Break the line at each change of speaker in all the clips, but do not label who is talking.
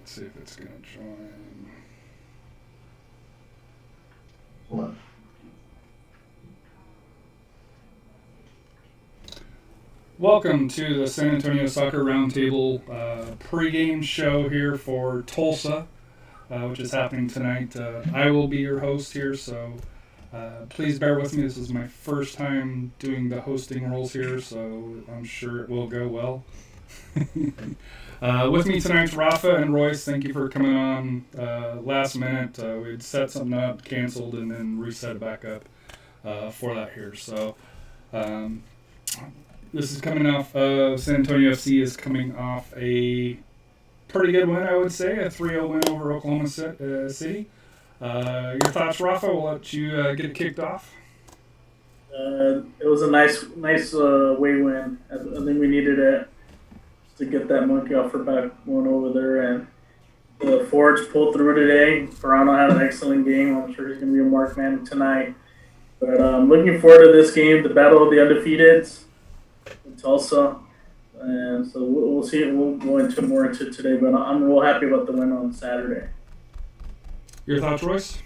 Let's see if it's going to join.
What?
Welcome to the San Antonio Soccer Roundtable pregame show here for Tulsa, which is happening tonight. I will be your host here, so please bear with me. This is my first time doing the hosting roles here, so I'm sure it will go well. With me tonight's Rafa and Royce. Thank you for coming on last minute. We had set something up, canceled, and then reset it back up for that here. So this is coming off San Antonio FC is coming off a pretty good win, I would say, a 3-0 win over Oklahoma City. Your thoughts, Rafa? We'll let you get it kicked off.
It was a nice away win. I think we needed it to get that monkey off her back one over there, and the forwards pulled through today. Toronto had an excellent game. I'm sure he's going to be a marked man tonight. But I'm looking forward to this game, the battle of the undefeateds in Tulsa. And so we'll see. We'll go more into today, but I'm real happy about the win on Saturday.
Your thoughts, Royce?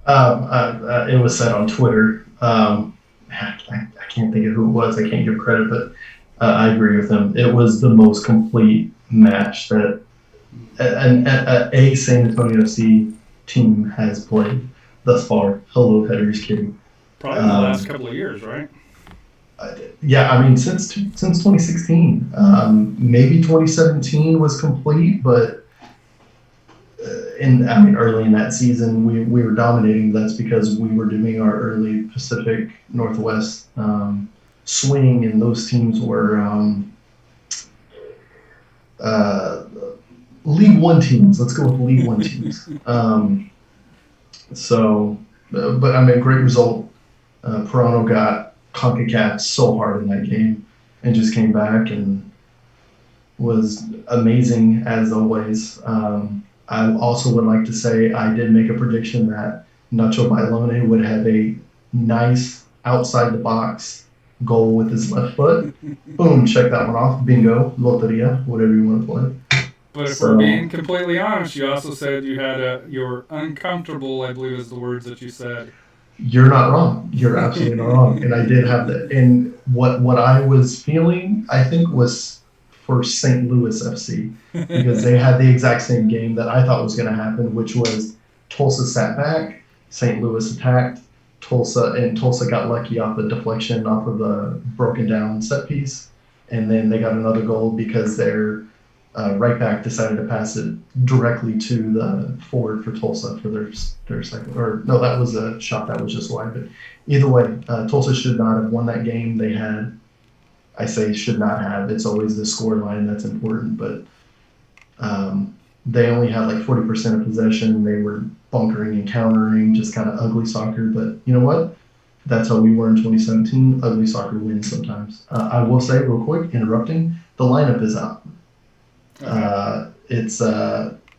It was said on Twitter. I can't think of who it was. I can't give credit, but I agree with him. It was the most complete match that a San Antonio FC team has played thus far. Hello, Headers kidding.
Probably in the last couple of years, right?
Yeah, I mean, since 2016. Maybe 2017 was complete, but early in that season, we were dominating. That's because we were doing our early Pacific Northwest swing, and those teams were League One teams. Let's go with League One teams. But I mean, great result. Toronto got CONCACAF so hard in that game and just came back and was amazing as always. I also would like to say I did make a prediction that Nacho Bailone would have a nice outside the box goal with his left foot. Boom, check that one off. Bingo, loteria, whatever you want to play.
But if we're being completely honest, you also said you had you're uncomfortable, I believe is the words that you said.
You're not wrong. You're absolutely not wrong. And I did have that. And what I was feeling, I think, was for St. Louis FC, because they had the exact same game that I thought was going to happen, which was Tulsa sat back, St. Louis attacked, Tulsa got lucky off a deflection off of a broken down set piece, and then they got another goal because their right back decided to pass it directly to the forward for Tulsa for their second. Or no, that was a shot that was just wide. But either way, Tulsa should not have won that game. They had, I say should not have. It's always the score line that's important. But they only had like 40% of possession. They were bunkering and countering, just kind of ugly soccer. But you know what? That's how we were in 2017. Ugly soccer wins sometimes. I will say real quick, interrupting, the lineup is out. It's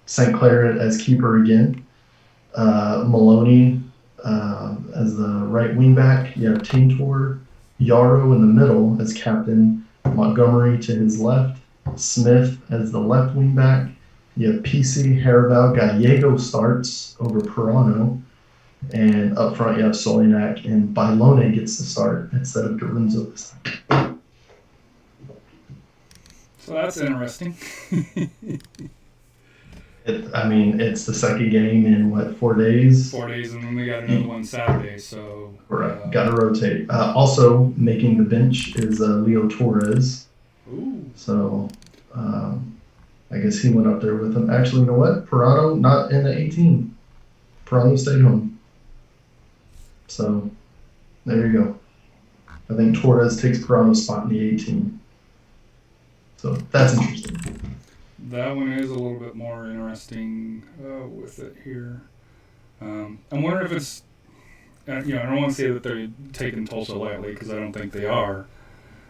St. Clair as keeper again, Maloney as the right wing back. You have Taintor, Yarrow in the middle as captain, Montgomery to his left, Smith as the left wing back. You have PC, Haraval, Gallego starts over Perano, and up front you have Solinak, and Bailone gets the start instead of Garunzo this time.
So that's interesting.
It's the second game in, 4 days?
4 days, and then we got another one Saturday, so...
Correct. Got to rotate. Also, making the bench is Leo Torres.
Ooh.
So, I guess he went up there with him. Actually, you know what? Perano, not in the 18. Perano stayed home. So, there you go. I think Torres takes Perano's spot in the 18. So that's interesting.
That one is a little bit more interesting with it here. I'm wondering if it's, I don't want to say that they're taking Tulsa lightly because I don't think they are.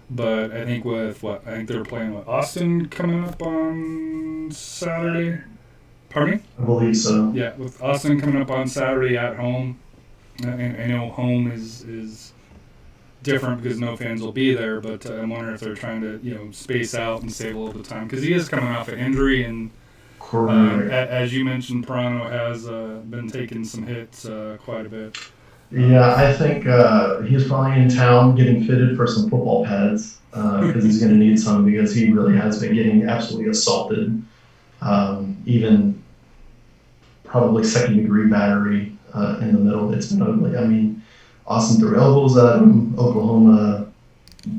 But I think I think they're playing with Austin coming up on Saturday. Pardon me?
I believe so.
Yeah, with Austin coming up on Saturday at home. And I know home is different because no fans will be there, but I'm wondering if they're trying to space out and save a little bit of time because he is coming off an injury and
Correct.
As you mentioned, Prano has been taking some hits quite a bit.
Yeah, I think he's probably in town getting fitted for some football pads because he's going to need some because he really has been getting absolutely assaulted. Even probably second-degree battery in the middle. It's been ugly. I mean, Austin threw elbows at him. Oklahoma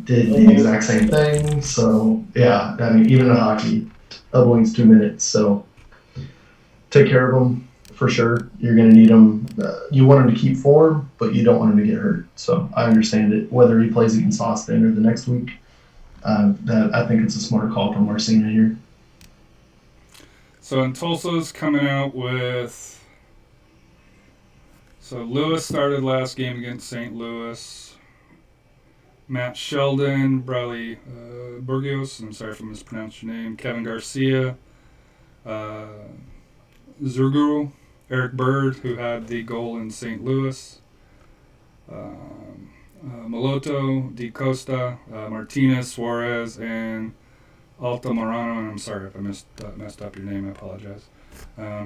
did the exact same thing. So, yeah, I mean, even in hockey, elbowing's 2 minutes. So, take care of them for sure. You're going to need them. You want him to keep form, but you don't want him to get hurt. So, I understand it. Whether he plays against Austin or the next week, that I think it's a smarter call from Marcina here.
So, and Tulsa's coming out with. So, Lewis started last game against St. Louis. Matt Sheldon, Bradley Burgos, I'm sorry if I mispronounced your name, Kevin Garcia, Zurguru, Eric Bird, who had the goal in St. Louis, Maloto, Di Costa, Martinez, Suarez, and Altamirano, and I'm sorry if I messed up your name, I apologize.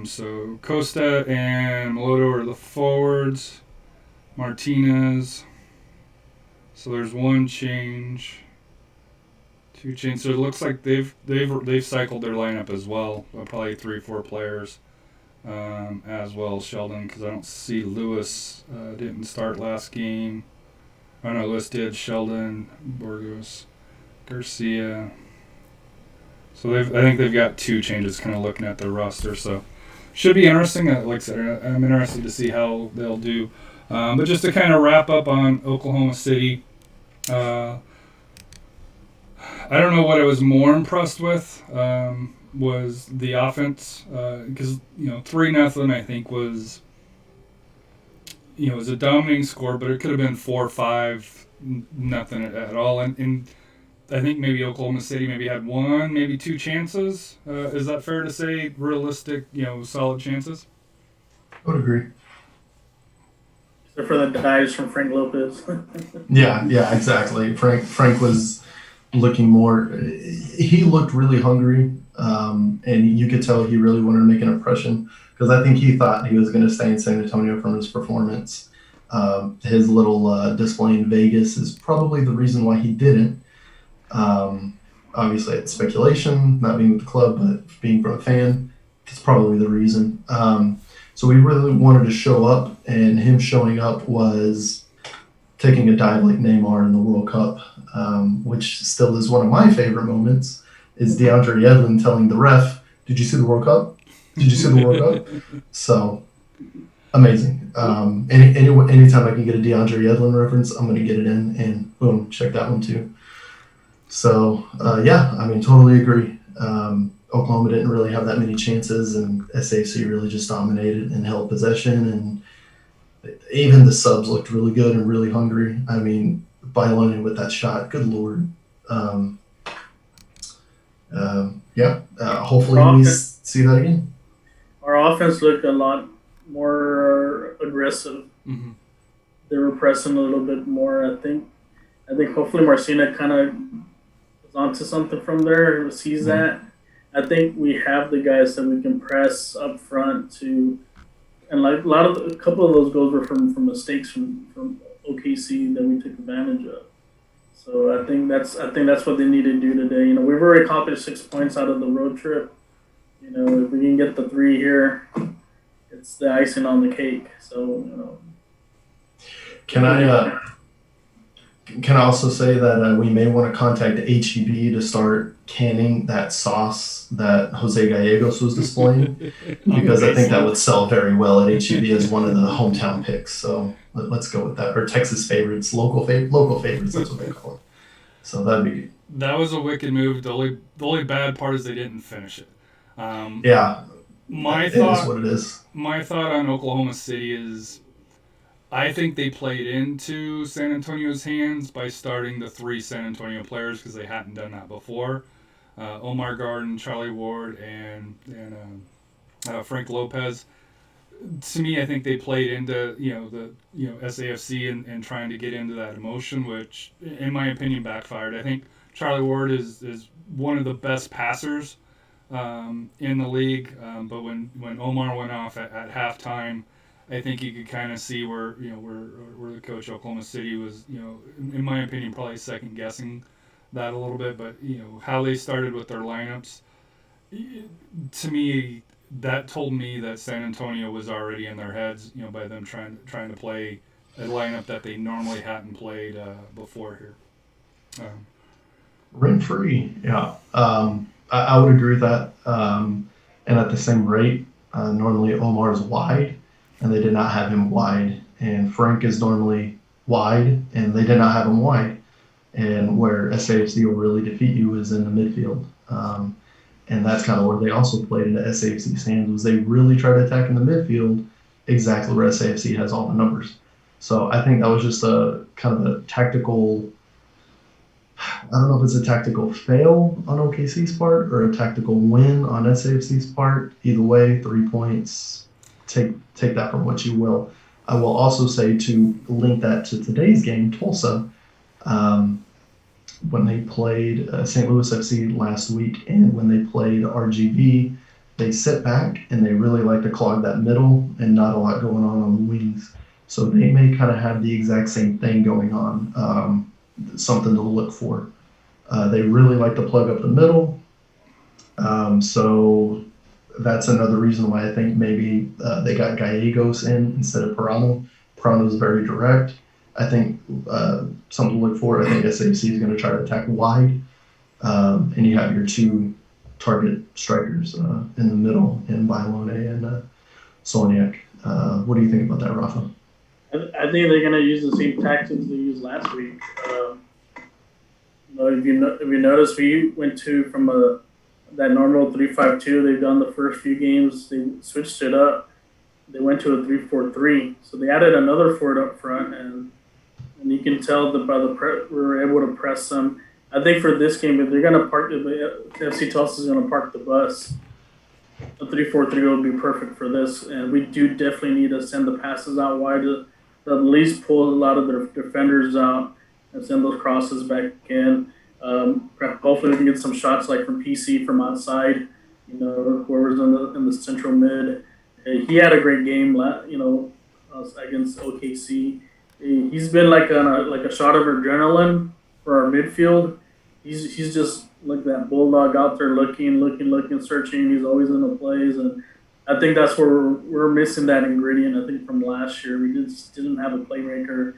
So Costa and Maloto are the forwards, Martinez. So there's one change, two changes. So it looks like they've cycled their lineup as well. Probably 3-4 players as well. Sheldon, because I don't see Lewis didn't start last game. Oh no, Lewis did. Sheldon, Burgos, Garcia. So I think they've got two changes. Kind of looking at their roster, so should be interesting. Like I said, I'm interested to see how they'll do. But just to kind of wrap up on Oklahoma City. I don't know what I was more impressed with was the offense because 3-0 I think was was a dominating score, but it could have been 4-5 nothing at all, and I think maybe Oklahoma City maybe had one, maybe two chances. Is that fair to say? Realistic, solid chances.
I would agree.
Except for the dives from Frank Lopez.
Yeah, exactly. Frank was looking more. He looked really hungry, and you could tell he really wanted to make an impression because I think he thought he was going to stay in San Antonio from his performance. His little display in Vegas is probably the reason why he didn't. Obviously, it's speculation, not being with the club, but being from a fan, it's probably the reason. So we really wanted to show up, and him showing up was taking a dive like Neymar in the World Cup, which still is one of my favorite moments, is DeAndre Yedlin telling the ref, "Did you see the World Cup? Did you see the World Cup?" So, amazing. Anytime I can get a DeAndre Yedlin reference, I'm going to get it in, and boom, check that one too. So, totally agree. Oklahoma didn't really have that many chances, and SAFC really just dominated and held possession. And even the subs looked really good and really hungry. I mean, Bailoni with that shot, good lord. Hopefully we see that again.
Our offense looked a lot more aggressive.
Mm-hmm.
They were pressing a little bit more. I think hopefully Marcina kind of was onto something from there. Sees that. I think we have the guys that we can press up front to, and like a couple of those goals were from mistakes from OKC that we took advantage of. So I think that's what they need to do today. We've already accomplished 6 points out of the road trip. If we can get the 3 here, it's the icing on the cake. So
Can I also say that we may want to contact HEB to start canning that sauce that Jose Gallegos was displaying because I think that would sell very well at HEB as one of the hometown picks. So let's go with that. Or Texas favorites, local favorites, that's what they call it. So that'd be good.
That was a wicked move. The only bad part is they didn't finish it.
It is what it is.
My thought on Oklahoma City is I think they played into San Antonio's hands by starting the 3 San Antonio players because they hadn't done that before. Omar Garden, Charlie Ward, and Frank Lopez. To me, I think they played into SAFC and trying to get into that emotion, which, in my opinion, backfired. I think Charlie Ward is one of the best passers in the league. But when Omar went off at halftime, I think you could kind of see where the coach Oklahoma City was, in my opinion, probably second guessing that a little bit. But how they started with their lineups, to me, that told me that San Antonio was already in their heads, by them trying to play a lineup that they normally hadn't played before here.
Rent free, yeah. I would agree with that. And at the same rate, normally Omar's wide, and they did not have him wide. And Frank is normally wide, and they did not have him wide. And where SAFC will really defeat you is in the midfield. And that's kind of where they also played into SAFC's hands, was they really tried to attack in the midfield exactly where SAFC has all the numbers. So I think that was just a kind of a tactical, I don't know if it's a tactical fail on OKC's part or a tactical win on SAFC's part. Either way, 3 points, take that from what you will. I will also say, to link that to today's game, Tulsa, when they played St. Louis FC last week and when they played RGV, they sit back and they really like to clog that middle and not a lot going on the wings. So they may kind of have the exact same thing going on, something to look for. They really like to plug up the middle. So that's another reason why I think maybe they got Gallegos in instead of Perano. Perano's very direct. I think something to look for. I think SAFC is going to try to attack wide. And you have your two target strikers in the middle, in Bailone and Solniak. What do you think about that, Rafa?
I think they're going to use the same tactics they used last week. If you notice, we went from that normal 3-5-2 they've done the first few games. They switched it up. They went to a 3-4-3. So they added another forward up front, and you can tell that we were able to press them. I think for this game, if they're going to park FC Tulsa is going to park the bus, a 3-4-3 would be perfect for this. And we do definitely need to send the passes out wide to at least pull a lot of their defenders out and send those crosses back in. Hopefully we can get some shots like from PC from outside, whoever's in the central mid. He had a great game, against OKC. He's been like a shot of adrenaline for our midfield. He's just like that bulldog out there looking, searching. He's always in the plays, and I think that's where we're missing that ingredient. I think from last year we just didn't have a playmaker,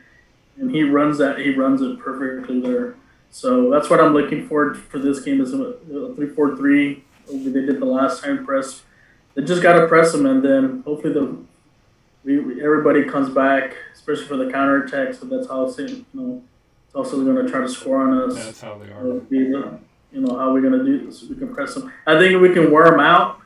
and he runs it perfectly there. So that's what I'm looking for this game is a 3-4-3. They did the last time press. They just got to press them, and then hopefully everybody comes back, especially for the counterattack. So that's how it's also going to try to score on us.
That's how they are.
How we're going to do this. We can press them. I think we can wear them out.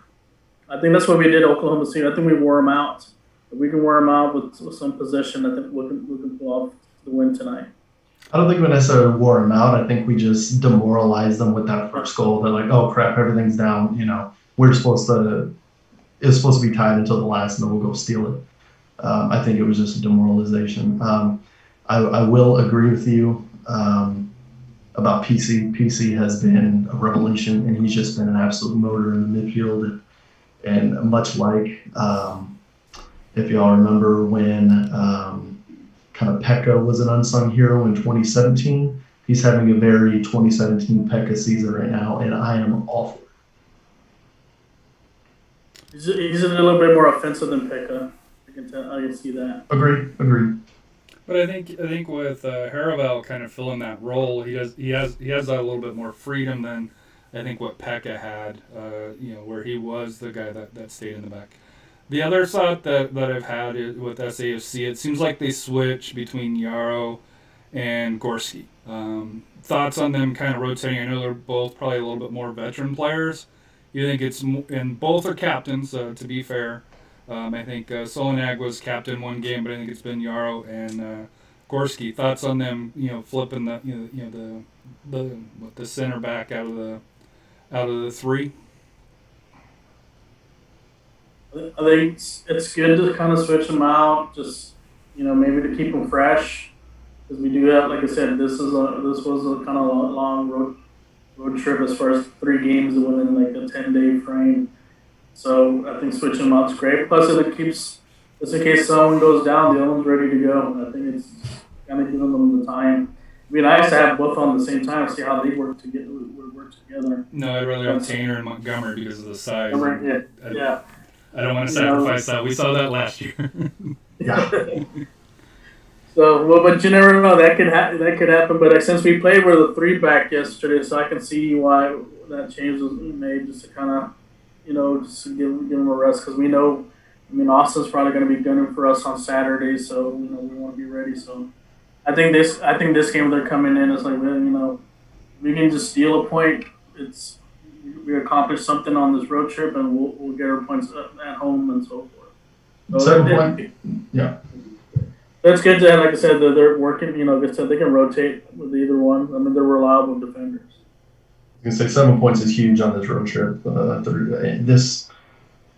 I think that's what we did at Oklahoma City. I think we wore them out. If we can wear them out with some possession, I think we can pull off the win tonight.
I don't think we necessarily wore them out. I think we just demoralized them with that first goal. They're like, oh crap, everything's down. It's supposed to be tied until the last, and then we'll go steal it. I think it was just a demoralization. I will agree with you about PC. PC has been a revelation, and he's just been an absolute motor in the midfield. And much like, if y'all remember when kind of Pekka was an unsung hero in 2017, he's having a very 2017 Pekka season right now, and I am all for it.
He's a little bit more offensive than Pekka. I can see that.
Agree.
But I think with Haravel kind of filling that role, he has that a little bit more freedom than I think what Pekka had. Where he was the guy that stayed in the back. The other thought that I've had with SAFC, it seems like they switch between Yarrow and Gorski. Thoughts on them kind of rotating? I know they're both probably a little bit more veteran players. You think and both are captains, to be fair. I think Solinag was captain one game, but I think it's been Yarrow and Gorski. Thoughts on them, flipping the center back out of the three?
I think it's good to kind of switch them out, just maybe to keep them fresh, because we do have, like I said, this was a kind of long road trip as far as 3 games within like a 10-day frame. So I think switching them out's great. Plus, it keeps just in case someone goes down, the other one's ready to go. I think it's kind of giving them the time. It'd be nice to have both on the same time, see how they work together.
No, I'd rather have Tanner and Montgomery because of the size.
Yeah.
I don't want to sacrifice that. We saw that last year.
Yeah.
So, well, but you never know. That could happen. But since we played with a 3-back yesterday, so I can see why that change was made, just to kind of, just to give them a rest, because we know. I mean, Austin's probably going to be gunning for us on Saturday, so we want to be ready. So, I think this game they're coming in is like, we can just steal a point. We accomplished something on this road trip, and we'll get our points at home and so forth. So
yeah.
That's good to have, like I said, they're working, like I said, they can rotate with either one. I mean, they're reliable defenders.
I was going to say 7 points is huge on this road trip. This,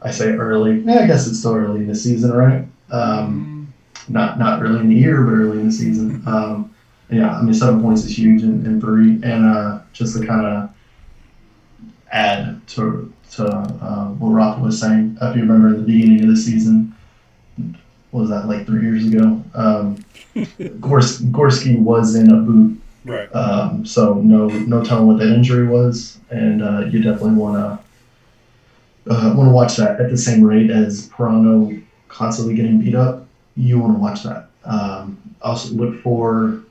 I say early. I guess it's still early in the season, right? Not early in the year, but early in the season. 7 points is huge in 3. And just to kind of add to what Rafa was saying, if you remember at the beginning of the season, what was that, like 3 years ago? Gorski was in a boot,
right?
So no telling what that injury was, and you definitely want to watch that at the same rate as Pirano constantly getting beat up. You want to watch that. Also look for.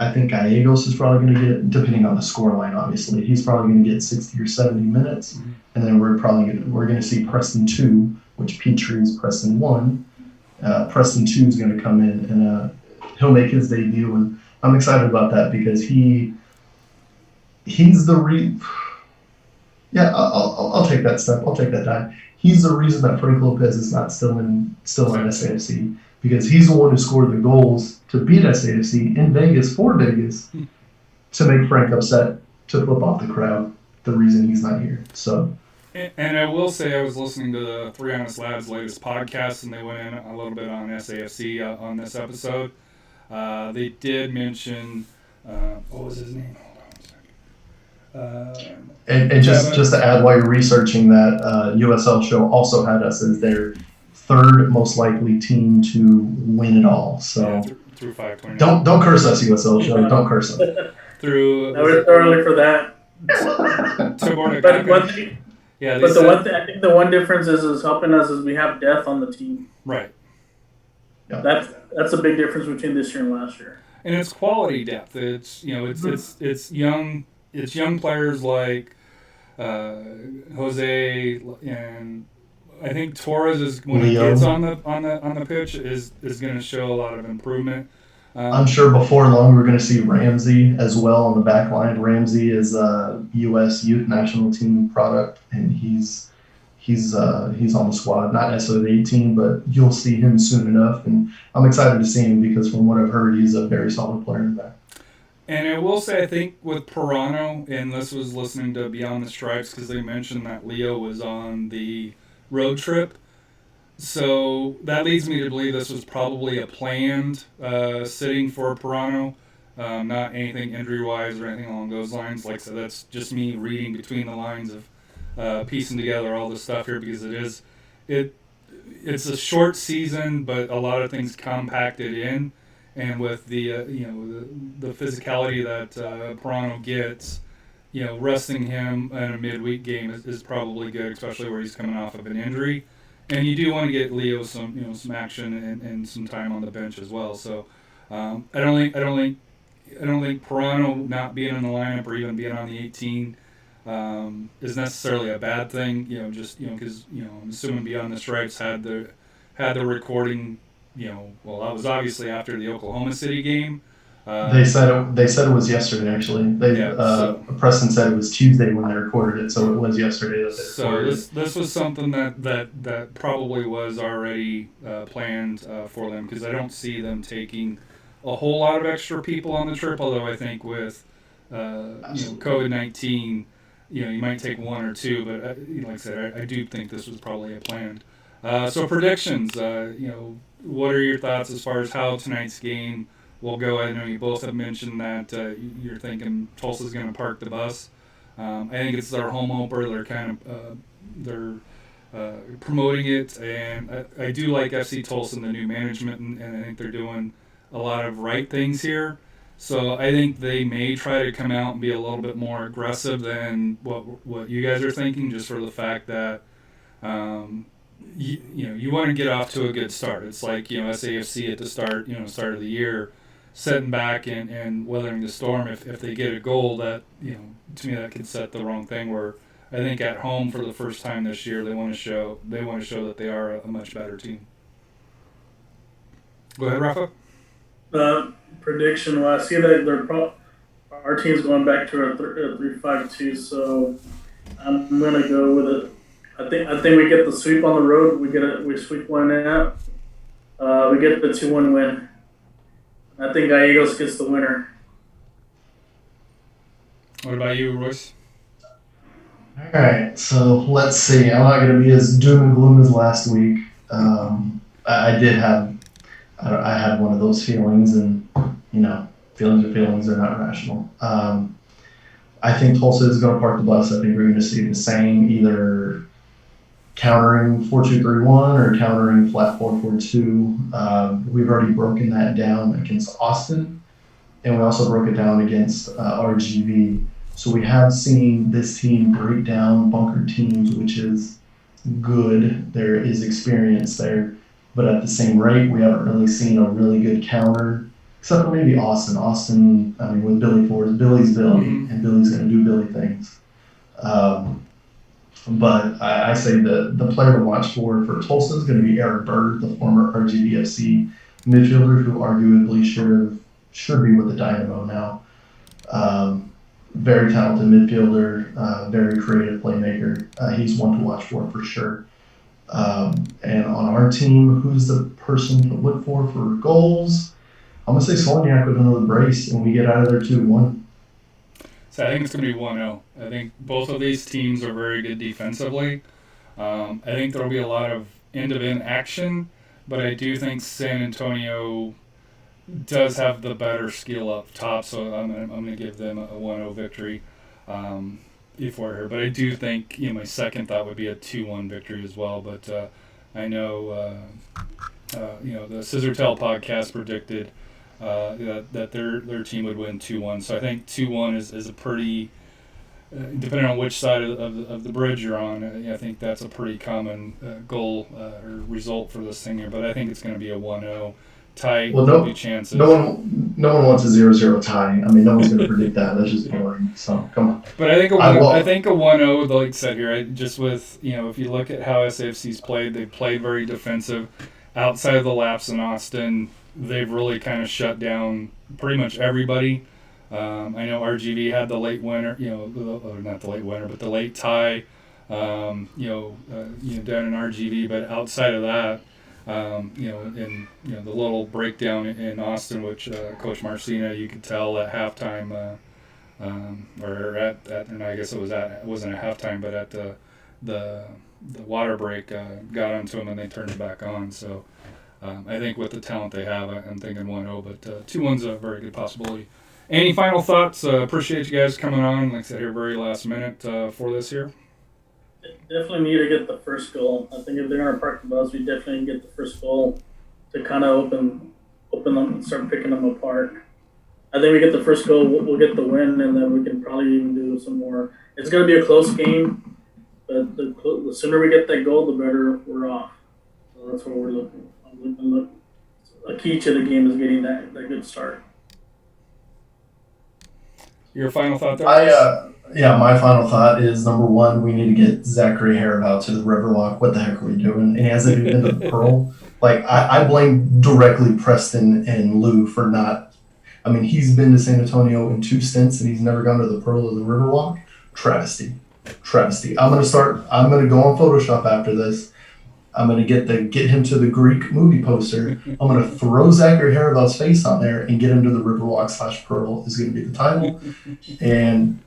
I think Gallegos is probably going to get, depending on the scoreline, obviously, he's probably going to get 60 or 70 minutes, and then we're going to see Preston 2, which Petrie's Preston 1. Preston 2 is going to come in, and he'll make his debut, and I'm excited about that because he's the I'll take that step. I'll take that dive. He's the reason that Frank Lopez is not still in SAFC, because he's the one who scored the goals to beat SAFC in Vegas for Vegas to make Frank upset, to flip off the crowd. The reason he's not here. So.
And I will say I was listening to the Three Honest Lads' latest podcast, and they went in a little bit on SAFC on this episode. They did mention what was his name? Hold on a second.
And just to add, while you're researching that, USL show also had us as their third most likely team to win it all. So
through 529.
Don't curse us, USL show. Don't curse us.
Through.
I was early for that.
But
one thing.
Yeah,
but I think the one difference is helping us is we have depth on the team.
Right.
Yeah.
That's a big difference between this year and last year.
And it's quality depth. It's it's young players like Jose, and I think Torres is when he gets on the pitch is going to show a lot of improvement.
I'm sure before long we're going to see Ramsey as well on the back line. Ramsey is a U.S. youth national team product, and he's on the squad, not necessarily the 18, but you'll see him soon enough. And I'm excited to see him because from what I've heard, he's a very solid player in the back.
And I will say, I think with Pirano, and this was listening to Beyond the Stripes because they mentioned that Leo was on the road trip. So that leads me to believe this was probably a planned sitting for Pirano, not anything injury-wise or anything along those lines. Like I said, that's just me reading between the lines of piecing together all this stuff here because it's a short season, but a lot of things compacted in, and with the the physicality that Pirano gets, resting him in a midweek game is probably good, especially where he's coming off of an injury. And you do want to get Leo some action and some time on the bench as well. So I don't think Pirano not being in the lineup or even being on the 18 is necessarily a bad thing. Because I'm assuming Beyond the Stripes had the recording. Well, that was obviously after the Oklahoma City game.
They said it was yesterday. Actually, Preston said it was Tuesday when they recorded it, so it was yesterday that they recorded it.
So this was something that probably was already planned for them, because I don't see them taking a whole lot of extra people on the trip. Although I think with COVID-19, you might take one or two, but like I said, I do think this was probably a planned. So predictions. What are your thoughts as far as how tonight's game we'll go. I know you both have mentioned that you're thinking Tulsa's going to park the bus. I think it's their home opener. They're kind of promoting it, and I do like FC Tulsa and the new management, and I think they're doing a lot of right things here. So I think they may try to come out and be a little bit more aggressive than what you guys are thinking, just for the fact that you want to get off to a good start. It's like SAFC at the start of the year, setting back and weathering the storm. If they get a goal, that to me that could set the wrong thing. Where I think at home for the first time this year, they want to show that they are a much better team. Go ahead, Rafa.
Prediction. Well, I see that our team's going back to a 3-5-2, so I'm gonna go with it. I think we get the sweep on the road. We sweep one out. We get the 2-1 win. I think Gallegos gets the winner.
What about you, Royce?
All right, so let's see. I'm not going to be as doom and gloom as last week. I had one of those feelings, and feelings are feelings. They're not rational. I think Tulsa is going to park the bus. I think we're going to see the same, either countering 4-2-3-1 or countering flat 4-4-2. We've already broken that down against Austin, and we also broke it down against RGV. So we have seen this team break down bunker teams, which is good. There is experience there. But at the same rate, we haven't really seen a really good counter, except for maybe Austin. Austin, with Billy Ford, Billy's Billy, and Billy's going to do Billy things. But I say the player to watch for Tulsa is going to be Eric Bird, the former RGVFC midfielder, who arguably should be with the Dynamo now. Very talented midfielder, very creative playmaker. He's one to watch for sure. And on our team, who's the person to look for goals? I'm going to say Solniak with another brace, and we get out of there 2-1.
So I think it's going to be 1-0. I think both of these teams are very good defensively. I think there will be a lot of end-to-end action, but I do think San Antonio does have the better skill up top, so I'm going to give them a 1-0 victory before here. But I do think my second thought would be a 2-1 victory as well. But I know the Scissortail podcast predicted that their team would win 2-1. So I think 2-1 is a pretty depending on which side of the bridge you're on. I think that's a pretty common goal or result for this thing here. But I think it's going to be a 1-0. Tight, no chances. No
one wants a 0-0 tie. No one's going to predict that. That's just boring. So come on.
But I think a 1-0, like I said here, just with if you look at how SAFC's played, they've played very defensive. Outside of the laps in Austin, they've really kind of shut down pretty much everybody. I know RGV had the late winner, not the late winner, but the late tie, down in RGV. But outside of that. In the little breakdown in Austin, which Coach Marcina, you could tell at halftime, and I guess it wasn't at halftime, but at the water break, got onto him and they turned it back on. So I think with the talent they have, I'm thinking 1-0, but 2-1's a very good possibility. Any final thoughts? Appreciate you guys coming on, like I said here, very last minute for this here.
Definitely need to get the first goal. I think if they're going to park the bus, we definitely need to get the first goal to kind of open them and start picking them apart. I think we get the first goal, we'll get the win, and then we can probably even do some more. It's going to be a close game, but the sooner we get that goal, the better we're off. So that's what we're looking for. A key to the game is getting that good start.
Your final thought there?
My final thought is, number one, we need to get Zachary Harabout to the Riverwalk. What the heck are we doing? And he hasn't even been to the Pearl. I blame directly Preston and Lou for not. He's been to San Antonio in 2 stints, and he's never gone to the Pearl or the Riverwalk. Travesty. I'm going to go on Photoshop after this. I'm going to get him to the Greek movie poster. I'm going to throw Zachary Harabout's face on there and get him to the Riverwalk/Pearl is going to be the title. And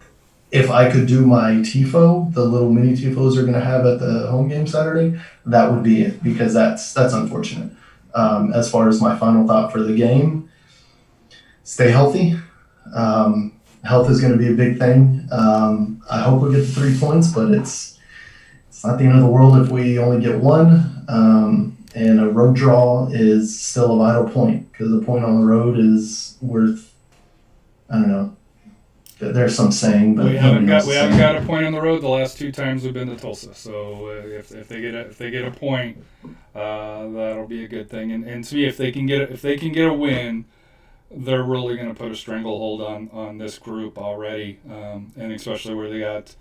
if I could do my TIFO, the little mini TIFOs they're going to have at the home game Saturday, that would be it, because that's unfortunate. As far as my final thought for the game, stay healthy. Health is going to be a big thing. I hope we get the 3 points, but it's not the end of the world if we only get one. And a road draw is still a vital point because a point on the road is worth, I don't know. There's some saying, but
we haven't got a point on the road the last 2 times we've been to Tulsa. So if they get a point, that'll be a good thing. And to me, if they can get a win, they're really going to put a stranglehold on this group already, and especially where they got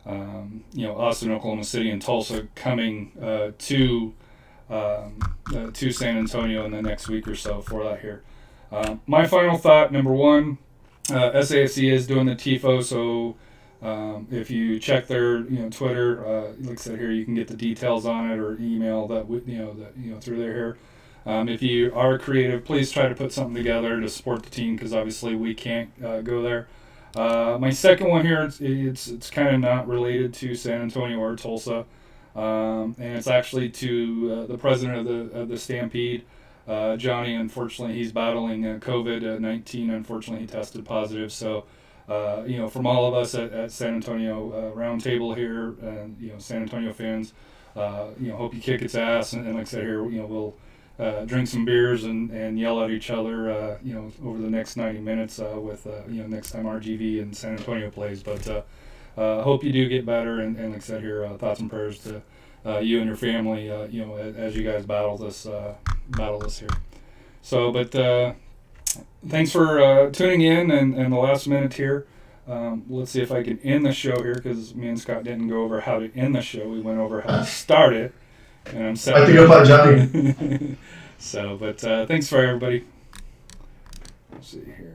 us in Oklahoma City and Tulsa coming to San Antonio in the next week or so for that here. My final thought, number one. SAFC is doing the TIFO, so if you check their Twitter, like I said here, you can get the details on it or email that through there here. If you are creative, please try to put something together to support the team because obviously we can't go there. My second one here, it's kind of not related to San Antonio or Tulsa, and it's actually to the president of the Stampede. Johnny, unfortunately, he's battling COVID-19. Unfortunately, he tested positive. So, from all of us at San Antonio RoundTable here, and San Antonio fans, hope you kick its ass. And like I said here, we'll drink some beers and yell at each other, over the next 90 minutes with next time RGV and San Antonio plays. But hope you do get better. And like I said here, thoughts and prayers to you and your family, as you guys battle this here. So, but thanks for tuning in and the last minute here. Let's see if I can end the show here because me and Scott didn't go over how to end the show. We went over how to start it, and I'm set.
I think about Johnny.
So, but thanks for everybody. Let's see here.